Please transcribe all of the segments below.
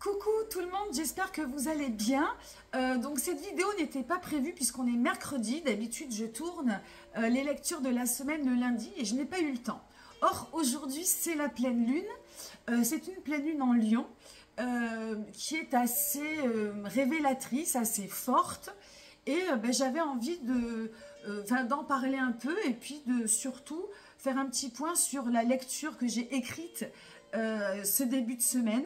Coucou tout le monde, j'espère que vous allez bien. Donc cette vidéo n'était pas prévue puisqu'on est mercredi. D'habitude je tourne les lectures de la semaine le lundi et je n'ai pas eu le temps. Or aujourd'hui c'est la pleine lune. C'est une pleine lune en Lion qui est assez révélatrice, assez forte. Et j'avais envie d'en parler un peu et puis de surtout faire un petit point sur la lecture que j'ai écrite ce début de semaine.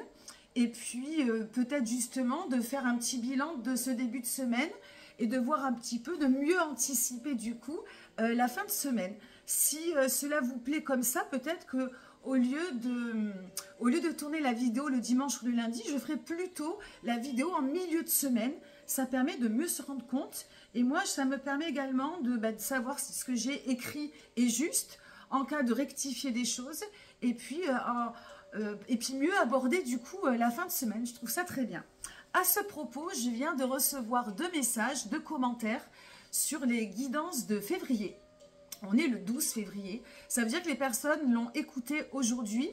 Et puis peut-être justement de faire un petit bilan de ce début de semaine et de voir un petit peu, de mieux anticiper du coup la fin de semaine. Si cela vous plaît comme ça, peut-être que au lieu de tourner la vidéo le dimanche ou le lundi, je ferai plutôt la vidéo en milieu de semaine. Ça permet de mieux se rendre compte et moi ça me permet également de savoir si ce que j'ai écrit est juste en cas de rectifier des choses et puis mieux aborder du coup la fin de semaine. Je trouve ça très bien. À ce propos, je viens de recevoir 2 messages, 2 commentaires sur les guidances de février. On est le 12 février. Ça veut dire que les personnes l'ont écouté aujourd'hui.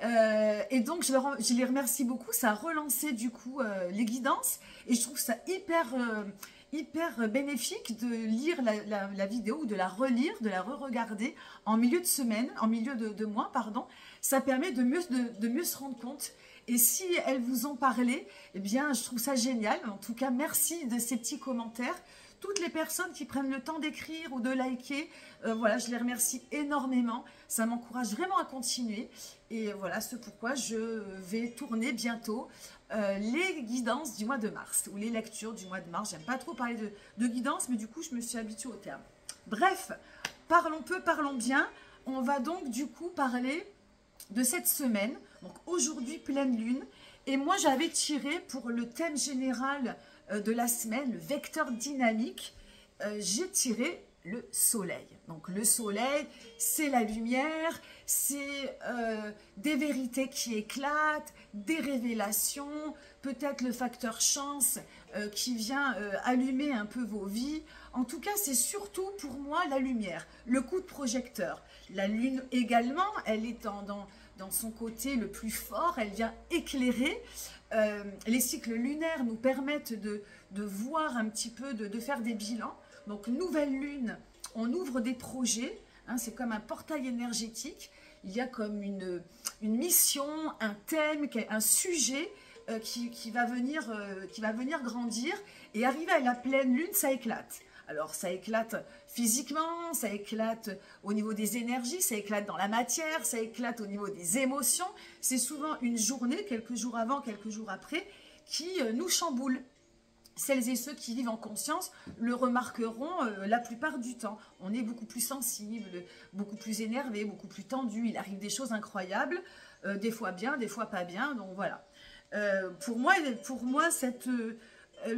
Et donc, je les remercie beaucoup. Ça a relancé du coup les guidances. Et je trouve ça hyper bénéfique de lire la vidéo ou de la relire, de la re-regarder en milieu de semaine, en milieu de mois, pardon. Ça permet de mieux se rendre compte. Et si elles vous ont parlé, eh bien, je trouve ça génial. En tout cas, merci de ces petits commentaires. Toutes les personnes qui prennent le temps d'écrire ou de liker, voilà, je les remercie énormément. Ça m'encourage vraiment à continuer. Et voilà ce pourquoi je vais tourner bientôt les guidances du mois de mars ou les lectures du mois de mars. J'aime pas trop parler de guidance, mais du coup, je me suis habituée au terme. Bref, parlons peu, parlons bien. On va donc du coup parler de cette semaine. Donc aujourd'hui, pleine lune. Et moi, j'avais tiré pour le thème général de la semaine, le vecteur dynamique, j'ai tiré le soleil. Donc le soleil, c'est la lumière, c'est des vérités qui éclatent, des révélations, peut-être le facteur chance qui vient allumer un peu vos vies. En tout cas, c'est surtout pour moi la lumière, le coup de projecteur. La lune également, elle est dans son côté le plus fort, elle vient éclairer. Les cycles lunaires nous permettent de voir un petit peu, de faire des bilans. Donc, nouvelle lune, on ouvre des projets, hein, c'est comme un portail énergétique. Il y a comme une mission, un thème, un sujet qui va venir grandir. Et arrivé à la pleine lune, ça éclate. Alors, ça éclate physiquement, ça éclate au niveau des énergies, ça éclate dans la matière, ça éclate au niveau des émotions. C'est souvent une journée, quelques jours avant, quelques jours après, qui nous chamboule. Celles et ceux qui vivent en conscience le remarqueront la plupart du temps. On est beaucoup plus sensible, beaucoup plus énervé, beaucoup plus tendu. Il arrive des choses incroyables, des fois bien, des fois pas bien. Donc voilà. Pour moi le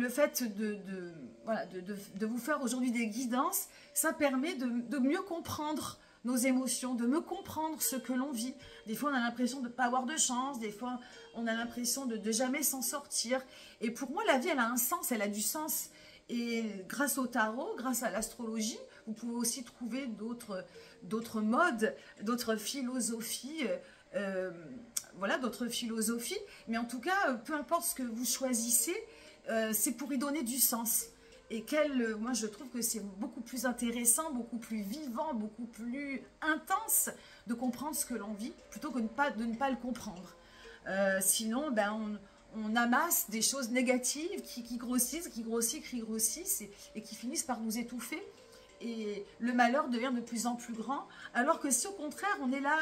fait de vous faire aujourd'hui des guidances, ça permet de mieux comprendre nos émotions, de mieux comprendre ce que l'on vit. Des fois, on a l'impression de ne pas avoir de chance, des fois, on a l'impression de jamais s'en sortir. Et pour moi, la vie, elle a un sens, elle a du sens. Et grâce au tarot, grâce à l'astrologie, vous pouvez aussi trouver d'autres modes, d'autres philosophies, d'autres philosophies. Mais en tout cas, peu importe ce que vous choisissez, c'est pour y donner du sens. Et moi je trouve que c'est beaucoup plus intéressant, beaucoup plus vivant, beaucoup plus intense de comprendre ce que l'on vit, plutôt que de ne pas le comprendre. Sinon, on amasse des choses négatives qui grossissent, qui grossissent et qui finissent par nous étouffer. Et le malheur devient de plus en plus grand, alors que si au contraire on est là,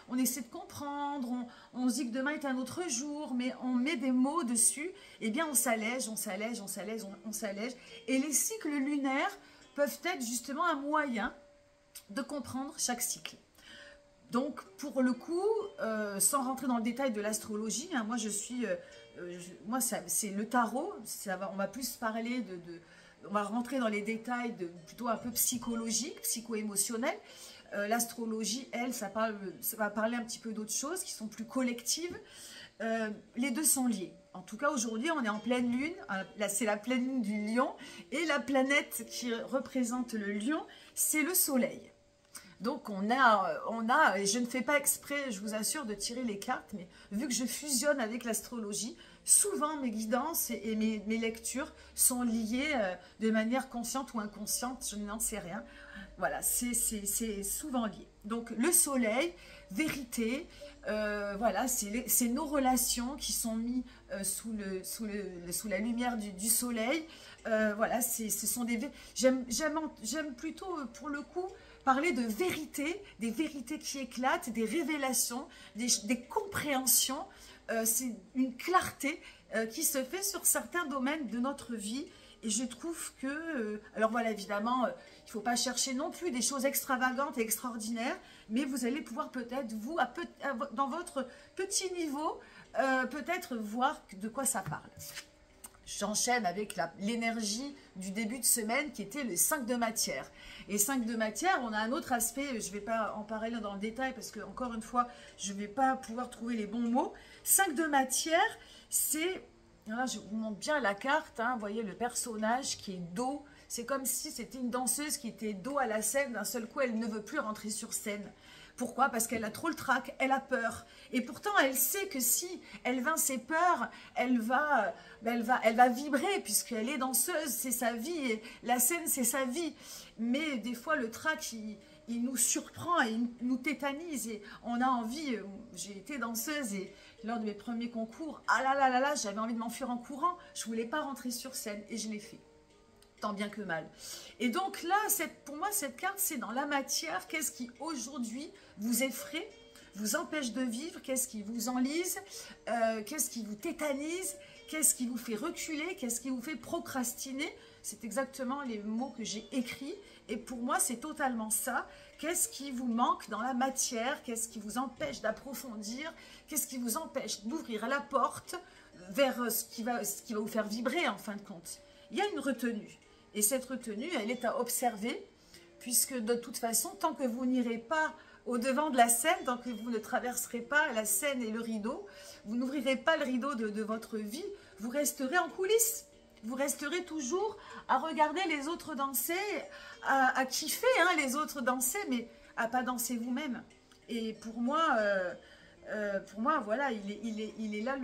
on essaie de comprendre, on se dit que demain est un autre jour, mais on met des mots dessus, eh bien on s'allège, on s'allège, on s'allège, on s'allège. Et les cycles lunaires peuvent être justement un moyen de comprendre chaque cycle. Donc pour le coup, sans rentrer dans le détail de l'astrologie, hein, moi c'est le tarot, on va plus parler on va rentrer dans les détails plutôt un peu psychologiques, psycho-émotionnels. L'astrologie, elle, ça va parler un petit peu d'autres choses qui sont plus collectives. Les deux sont liés. En tout cas, aujourd'hui, on est en pleine lune. Là, c'est la pleine lune du lion. Et la planète qui représente le lion, c'est le soleil. Donc et je ne fais pas exprès, je vous assure, de tirer les cartes, mais vu que je fusionne avec l'astrologie, souvent mes guidances et mes lectures sont liées de manière consciente ou inconsciente, je n'en sais rien. Voilà, c'est souvent lié. Donc le soleil, vérité, voilà, c'est nos relations qui sont mises sous la lumière du soleil. Voilà, ce sont des... J'aime plutôt, pour le coup, parler de vérité, des vérités qui éclatent, des révélations, des compréhensions. C'est une clarté qui se fait sur certains domaines de notre vie. Et je trouve que, alors voilà, évidemment, il ne faut pas chercher non plus des choses extravagantes et extraordinaires, mais vous allez pouvoir peut-être, vous, dans votre petit niveau, peut-être voir de quoi ça parle. J'enchaîne avec l'énergie du début de semaine qui était le 5 de matière. Et 5 de matière, on a un autre aspect, je ne vais pas en parler dans le détail parce que, encore une fois, je ne vais pas pouvoir trouver les bons mots. 5 de matière, c'est... Là, je vous montre bien la carte, hein, vous voyez le personnage qui est dos. C'est comme si c'était une danseuse qui était dos à la scène. D'un seul coup, elle ne veut plus rentrer sur scène. Pourquoi? Parce qu'elle a trop le trac, elle a peur. Et pourtant, elle sait que si elle vainc ses peurs, elle va vibrer puisqu'elle est danseuse, c'est sa vie. Et la scène, c'est sa vie. Mais des fois, le trac, il nous surprend et il nous tétanise. Et on a envie, j'ai été danseuse et lors de mes premiers concours, ah là là là là, j'avais envie de m'enfuir en courant. Je ne voulais pas rentrer sur scène et je l'ai fait. Tant bien que mal. Et donc là, pour moi, cette carte, c'est dans la matière. Qu'est-ce qui aujourd'hui vous effraie, vous empêche de vivre? Qu'est-ce qui vous enlise? Qu'est-ce qui vous tétanise? Qu'est-ce qui vous fait reculer? Qu'est-ce qui vous fait procrastiner? C'est exactement les mots que j'ai écrits. Et pour moi, c'est totalement ça. Qu'est-ce qui vous manque dans la matière? Qu'est-ce qui vous empêche d'approfondir? Qu'est-ce qui vous empêche d'ouvrir la porte vers ce qui va vous faire vibrer en fin de compte? Il y a une retenue. Et cette retenue, elle est à observer, puisque de toute façon, tant que vous n'irez pas au-devant de la scène, tant que vous ne traverserez pas la scène et le rideau, vous n'ouvrirez pas le rideau de votre vie, vous resterez en coulisses. Vous resterez toujours à regarder les autres danser, à kiffer les autres danser, mais à pas danser vous-même. Et pour moi, voilà, il est là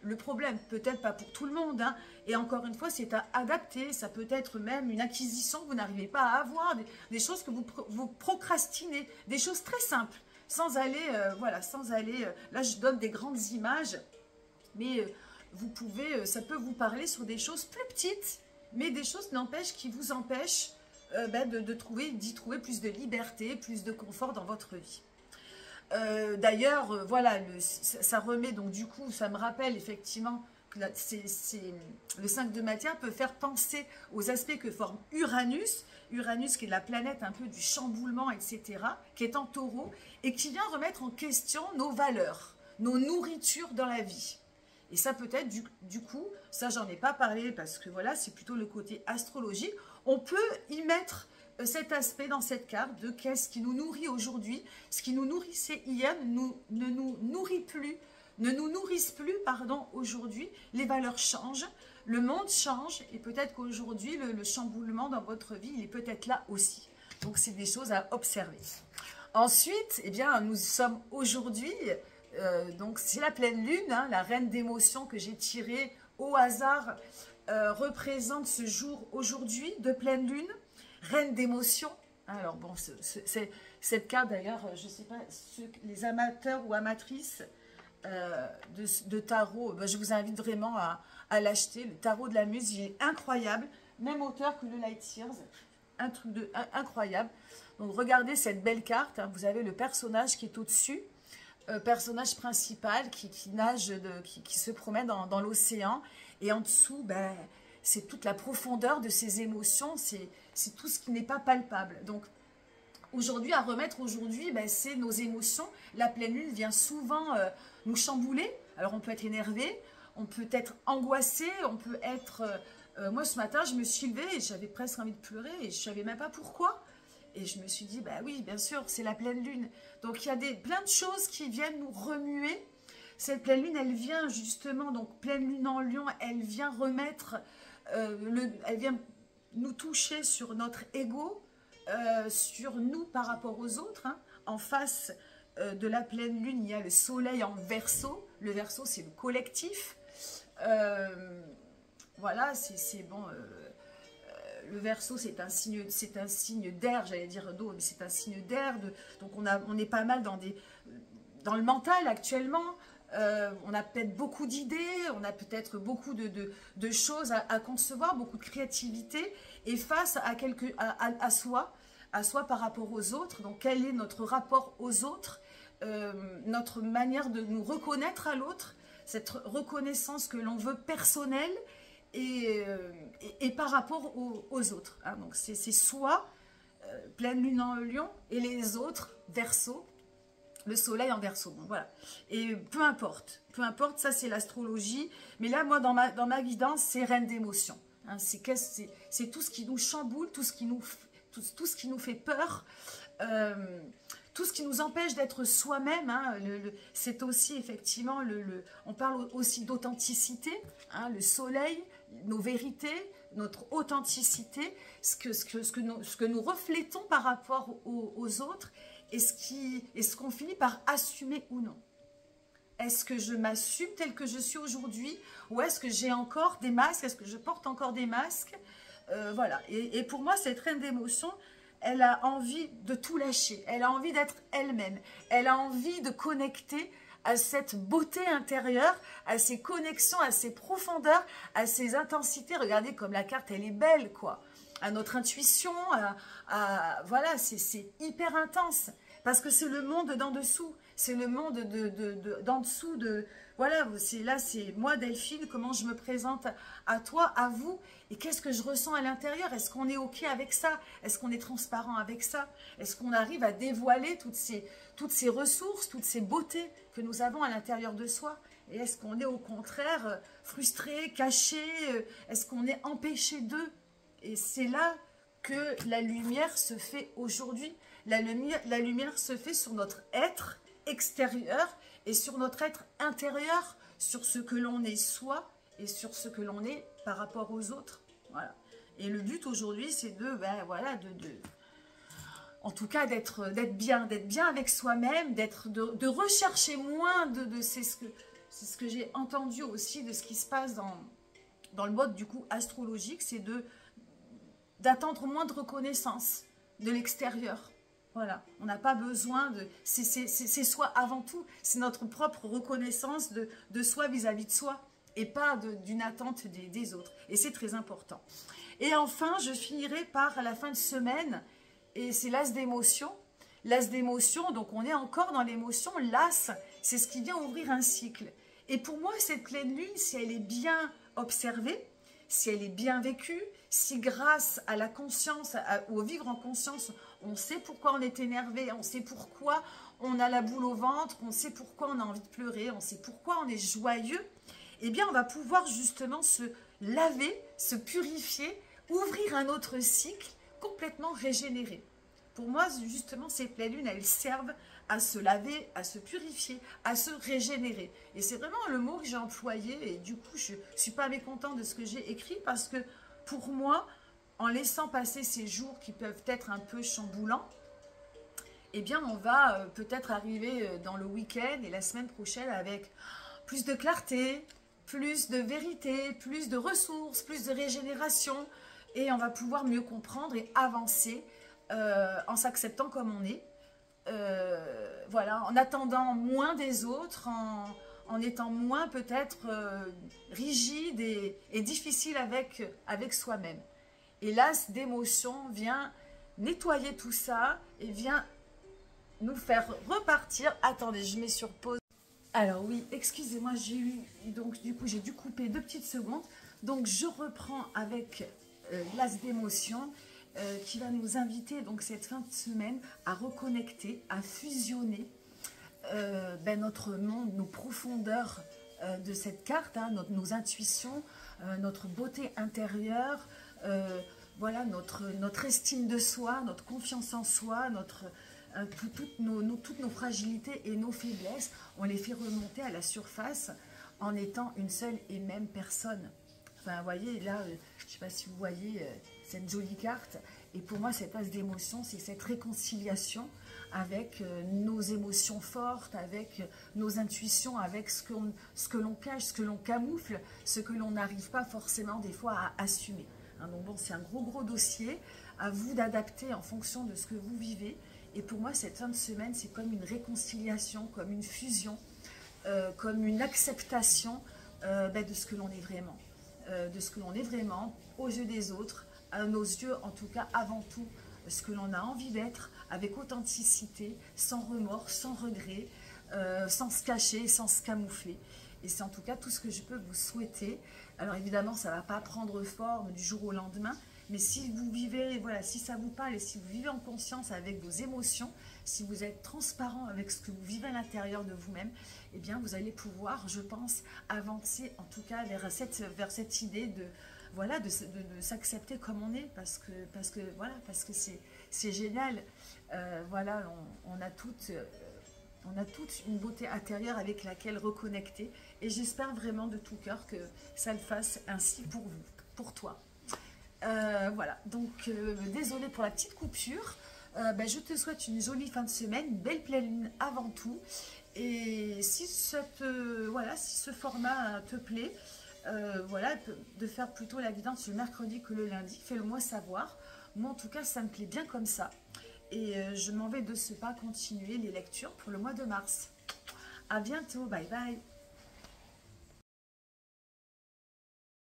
le problème. Peut-être pas pour tout le monde. Hein. Et encore une fois, c'est à adapter. Ça peut être même une acquisition que vous n'arrivez pas à avoir, des choses que vous procrastinez, des choses très simples, sans aller, voilà, sans aller. Là, je donne des grandes images, mais vous pouvez, ça peut vous parler sur des choses plus petites, mais des choses qui vous empêchent d'y trouver plus de liberté, plus de confort dans votre vie. D'ailleurs, voilà, ça remet, donc du coup, ça me rappelle effectivement que le 5 de matière peut faire penser aux aspects que forme Uranus. Uranus qui est la planète un peu du chamboulement, etc., qui est en taureau et qui vient remettre en question nos valeurs, nos nourritures dans la vie. Et ça peut-être, du coup, ça j'en ai pas parlé parce que voilà, c'est plutôt le côté astrologique. On peut y mettre cet aspect dans cette carte de qu'est-ce qui nous nourrit aujourd'hui. Ce qui nous nourrissait hier ne nous nourrisse plus, pardon, aujourd'hui. Les valeurs changent, le monde change et peut-être qu'aujourd'hui, le chamboulement dans votre vie, il est peut-être là aussi. Donc, c'est des choses à observer. Ensuite, eh bien, nous sommes aujourd'hui... donc c'est la pleine lune, hein, la reine d'émotions que j'ai tirée au hasard représente ce jour aujourd'hui de pleine lune, reine d'émotions. Alors bon, cette carte d'ailleurs, je ne sais pas, les amateurs ou amatrices de tarot, je vous invite vraiment à l'acheter. Le tarot de la muse, il est incroyable, même auteur que le Light Years, un truc incroyable. Donc regardez cette belle carte, hein, vous avez le personnage qui est au-dessus, personnage principal qui nage, qui se promène dans l'océan. Et en dessous, ben, c'est toute la profondeur de ses émotions, c'est tout ce qui n'est pas palpable. Donc, aujourd'hui, à remettre aujourd'hui, ben, c'est nos émotions. La pleine lune vient souvent nous chambouler. Alors, on peut être énervé, on peut être angoissé, on peut être... moi, ce matin, je me suis levée et j'avais presque envie de pleurer et je ne savais même pas pourquoi. Et je me suis dit, bah oui, bien sûr, c'est la pleine lune. Donc, il y a plein de choses qui viennent nous remuer. Cette pleine lune, elle vient justement, donc pleine lune en lion, elle vient remettre, elle vient nous toucher sur notre ego, sur nous par rapport aux autres. Hein. En face de la pleine lune, il y a le soleil en Verseau. Le Verseau, c'est le collectif. Voilà, c'est bon. Le Verseau, c'est un signe d'air, j'allais dire d'eau, mais c'est un signe d'air. Donc on est pas mal dans le mental actuellement. On a peut-être beaucoup d'idées, on a peut-être beaucoup de choses à concevoir, beaucoup de créativité. Et face à soi par rapport aux autres, donc quel est notre rapport aux autres, notre manière de nous reconnaître à l'autre, cette reconnaissance que l'on veut personnelle et par rapport aux autres. Hein. Donc c'est soi, pleine lune en Lion, et les autres, Verseau, le soleil en Verseau. Bon, voilà. Et peu importe, ça c'est l'astrologie. Mais là, moi, dans ma guidance, c'est reine d'émotion. Hein. C'est tout ce qui nous chamboule, tout ce qui nous fait peur, tout ce qui nous empêche d'être soi-même. Hein. C'est aussi effectivement, on parle aussi d'authenticité, hein, le soleil, nos vérités, notre authenticité, ce que nous reflétons par rapport aux autres, et ce qu'on finit par assumer ou non. Est-ce que je m'assume tel que je suis aujourd'hui, ou est-ce que j'ai encore des masques, est-ce que je porte encore des masques, voilà. Et pour moi, cette reine d'émotion, elle a envie de tout lâcher, elle a envie d'être elle-même, elle a envie de connecter à cette beauté intérieure, à ces connexions, à ces profondeurs, à ces intensités. Regardez comme la carte, elle est belle, quoi. À notre intuition, voilà, c'est hyper intense. Parce que c'est le monde d'en dessous, c'est le monde d'en dessous de... Voilà, c'est moi, Delphine, comment je me présente à toi, à vous, et qu'est-ce que je ressens à l'intérieur? Est-ce qu'on est OK avec ça? Est-ce qu'on est transparent avec ça? Est-ce qu'on arrive à dévoiler toutes ces ressources, toutes ces beautés que nous avons à l'intérieur de soi? Et est-ce qu'on est au contraire frustré, caché? Est-ce qu'on est empêché d'eux? Et c'est là que la lumière se fait aujourd'hui. La lumière se fait sur notre être extérieur et sur notre être intérieur, sur ce que l'on est soi et sur ce que l'on est par rapport aux autres. Voilà. Et le but aujourd'hui, c'est en tout cas d'être bien avec soi-même, de rechercher moins c'est ce que j'ai entendu aussi de ce qui se passe dans le mode du coup astrologique, c'est d'attendre moins de reconnaissance de l'extérieur. Voilà, on n'a pas besoin de... C'est soi avant tout, c'est notre propre reconnaissance de soi vis-à-vis de soi et pas d'une attente des autres. Et c'est très important. Et enfin, je finirai par la fin de semaine, et c'est l'as d'émotion. L'as d'émotion, donc on est encore dans l'émotion. L'as, c'est ce qui vient ouvrir un cycle. Et pour moi, cette pleine lune, si elle est bien observée, si elle est bien vécue, si grâce à la conscience, au vivre en conscience, on sait pourquoi on est énervé, on sait pourquoi on a la boule au ventre, on sait pourquoi on a envie de pleurer, on sait pourquoi on est joyeux, eh bien on va pouvoir justement se laver, se purifier, ouvrir un autre cycle complètement régénéré. Pour moi, justement, ces pleines lunes, elles servent à se laver, à se purifier, à se régénérer. Et c'est vraiment le mot que j'ai employé, et du coup, je ne suis pas mécontente de ce que j'ai écrit, parce que pour moi, en laissant passer ces jours qui peuvent être un peu chamboulants, eh bien, on va peut-être arriver dans le week-end et la semaine prochaine avec plus de clarté, plus de vérité, plus de ressources, plus de régénération, et on va pouvoir mieux comprendre et avancer en s'acceptant comme on est. Voilà, en attendant moins des autres, en étant moins peut-être rigide et difficile avec soi-même. Et l'as d'émotion vient nettoyer tout ça et vient nous faire repartir. Attendez, je mets sur pause. Alors oui, excusez-moi, donc du coup j'ai dû couper 2 petites secondes. Donc je reprends avec l'as d'émotion qui va nous inviter donc cette fin de semaine à reconnecter, à fusionner notre monde, nos profondeurs de cette carte, hein, nos intuitions, notre beauté intérieure, voilà, notre estime de soi, notre confiance en soi, toutes nos fragilités et nos faiblesses, on les fait remonter à la surface en étant une seule et même personne. Enfin, vous voyez, là, je ne sais pas si vous voyez cette jolie carte, Et pour moi, cet as d'émotion, c'est cette réconciliation avec nos émotions fortes, avec nos intuitions, avec ce que l'on cache, ce que l'on camoufle, ce que l'on n'arrive pas forcément des fois à assumer. Hein, donc bon, c'est un gros dossier, à vous d'adapter en fonction de ce que vous vivez. Et pour moi, cette fin de semaine, c'est comme une réconciliation, comme une fusion, comme une acceptation de ce que l'on est vraiment. De ce que l'on est vraiment aux yeux des autres, à nos yeux en tout cas avant tout, ce que l'on a envie d'être, avec authenticité, sans remords, sans regret, sans se cacher, sans se camoufler. Et c'est en tout cas tout ce que je peux vous souhaiter. Alors évidemment, ça ne va pas prendre forme du jour au lendemain, mais si vous vivez, voilà, si ça vous parle et si vous vivez en conscience avec vos émotions, si vous êtes transparent avec ce que vous vivez à l'intérieur de vous-même, eh bien vous allez pouvoir, je pense, avancer en tout cas vers cette idée de, voilà, de s'accepter comme on est, parce que c'est génial. Voilà, on a toutes une beauté intérieure avec laquelle reconnecter, et j'espère vraiment de tout cœur que ça le fasse ainsi pour vous, pour toi. Voilà, donc désolée pour la petite coupure. Je te souhaite une jolie fin de semaine, une belle pleine lune avant tout. Et si ce format te plaît, voilà, de faire plutôt la guidance le mercredi que le lundi, fais-le moi savoir. Moi en tout cas, ça me plaît bien comme ça. Et je m'en vais de ce pas continuer les lectures pour le mois de mars. À bientôt, bye bye.